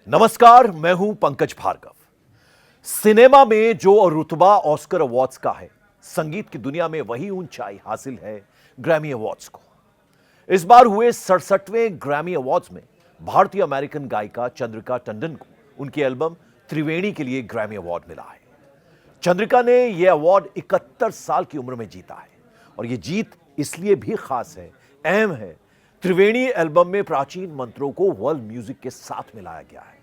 नमस्कार, मैं हूं पंकज भार्गव। सिनेमा में जो रुतबा ऑस्कर अवार्ड्स का है, संगीत की दुनिया में वही ऊंचाई हासिल है ग्रैमी अवार्ड्स को। इस बार हुए 67वें ग्रैमी अवार्ड्स में भारतीय अमेरिकन गायिका चंद्रिका टंडन को उनकी एल्बम त्रिवेणी के लिए ग्रैमी अवार्ड मिला है। चंद्रिका ने यह अवार्ड 71 साल की उम्र में जीता है और यह जीत इसलिए भी खास है, अहम है। त्रिवेणी एल्बम में प्राचीन मंत्रों को वर्ल्ड म्यूजिक के साथ मिलाया गया है।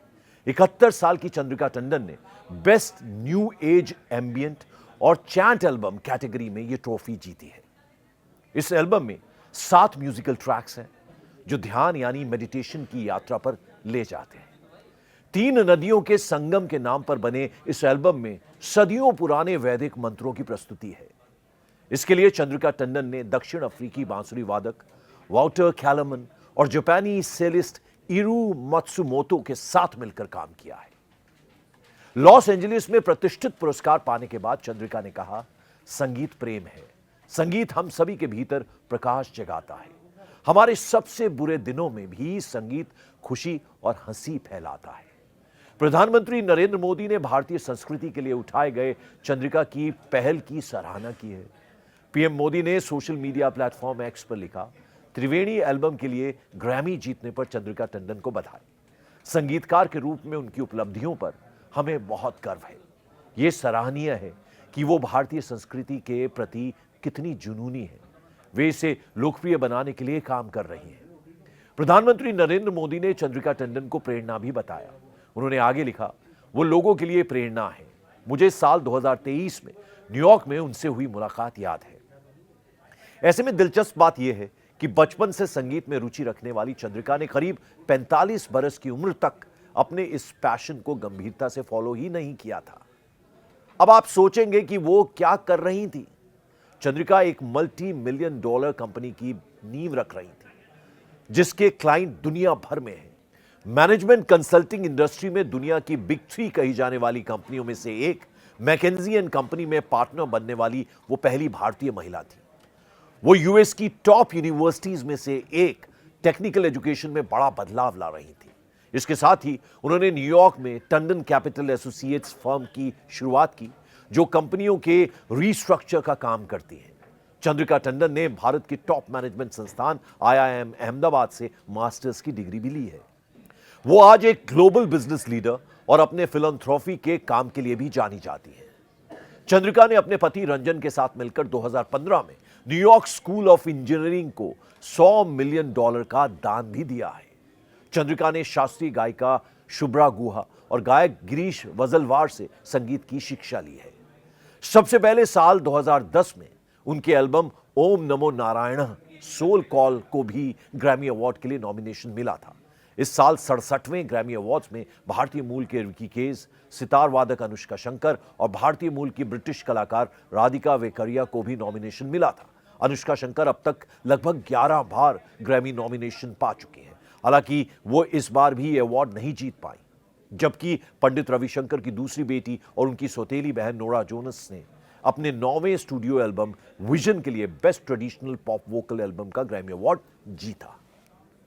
71 साल की चंद्रिका टंडन ने बेस्ट न्यू एज एम्बियंट और चैंट एल्बम कैटेगरी में यह ट्रॉफी जीती है। इस एल्बम में 7 म्यूजिकल ट्रैक्स हैं जो ध्यान यानी मेडिटेशन की यात्रा पर ले जाते हैं। 3 नदियों के संगम के नाम पर बने इस एल्बम में सदियों पुराने वैदिक मंत्रों की प्रस्तुति है। इसके लिए चंद्रिका टंडन ने दक्षिण अफ्रीकी बांसुरी वादक वाल्टर कैलमन और जापानी सेलिस्ट इरू मत्सुमोतो के साथ मिलकर काम किया है। लॉस एंजलिस में प्रतिष्ठित पुरस्कार पाने के बाद चंद्रिका ने कहा, संगीत प्रेम है, संगीत हम सभी के भीतर प्रकाश जगाता है। हमारे सबसे बुरे दिनों में भी संगीत खुशी और हंसी फैलाता है। प्रधानमंत्री नरेंद्र मोदी ने भारतीय संस्कृति के लिए उठाए गए चंद्रिका की पहल की सराहना की है। पीएम मोदी ने सोशल मीडिया प्लेटफॉर्म एक्स पर लिखा, त्रिवेणी एल्बम के लिए ग्रैमी जीतने पर चंद्रिका टंडन को बधाई। संगीतकार के रूप में उनकी उपलब्धियों पर हमें बहुत गर्व है। यह सराहनीय है कि वो भारतीय संस्कृति के प्रति कितनी जुनूनी है। वे इसे लोकप्रिय बनाने के लिए काम कर रही हैं। प्रधानमंत्री नरेंद्र मोदी ने चंद्रिका टंडन को प्रेरणा भी बताया। उन्होंने आगे लिखा, वो लोगों के लिए प्रेरणा है। मुझे साल 2023 में न्यूयॉर्क में उनसे हुई मुलाकात याद है। ऐसे में दिलचस्प बात यह है कि बचपन से संगीत में रुचि रखने वाली चंद्रिका ने करीब 45 बरस की उम्र तक अपने इस पैशन को गंभीरता से फॉलो ही नहीं किया था। अब आप सोचेंगे कि वो क्या कर रही थी। चंद्रिका एक $multi-million कंपनी की नींव रख रही थी, जिसके क्लाइंट दुनिया भर में हैं। मैनेजमेंट कंसल्टिंग इंडस्ट्री में दुनिया की बिग 3 कही जाने वाली कंपनियों में से एक मैकेंजी एंड कंपनी में पार्टनर बनने वाली वो पहली भारतीय महिला थी। वो यूएस की टॉप यूनिवर्सिटीज में से एक टेक्निकल एजुकेशन में बड़ा बदलाव ला रही थी। इसके साथ ही उन्होंने न्यूयॉर्क में टंडन कैपिटल एसोसिएट्स फर्म की शुरुआत की, जो कंपनियों के रीस्ट्रक्चर का काम करती है। चंद्रिका टंडन ने भारत के टॉप मैनेजमेंट संस्थान IIM अहमदाबाद से मास्टर्स की डिग्री भी ली है। वो आज एक ग्लोबल बिजनेस लीडर और अपने फिलैंथ्रोपी के काम के लिए भी जानी जाती है। चंद्रिका ने अपने पति रंजन के साथ मिलकर 2015 में न्यूयॉर्क स्कूल ऑफ इंजीनियरिंग को $100 मिलियन का दान भी दिया है। चंद्रिका ने शास्त्रीय गायिका शुभ्रा गुहा और गायक गिरीश वजलवार से संगीत की शिक्षा ली है। सबसे पहले साल 2010 में उनके एल्बम ओम नमो नारायण सोल कॉल को भी ग्रैमी अवार्ड के लिए नॉमिनेशन मिला था। इस साल 67वें ग्रैमी अवार्ड्स में भारतीय मूल के रिकी केज, सितार वादक अनुष्का शंकर और भारतीय मूल की ब्रिटिश कलाकार राधिका वेकरिया को भी नॉमिनेशन मिला था। अनुष्का शंकर अब तक लगभग 11 बार ग्रैमी नॉमिनेशन पा चुकी हैं। हालांकि वो इस बार भी ये अवार्ड नहीं जीत पाई, जबकि पंडित रविशंकर की दूसरी बेटी और उनकी सौतेली बहन नोरा जोनस ने अपने 9वें स्टूडियो एल्बम विजन के लिए best traditional pop vocal album का ग्रैमी अवार्ड जीता।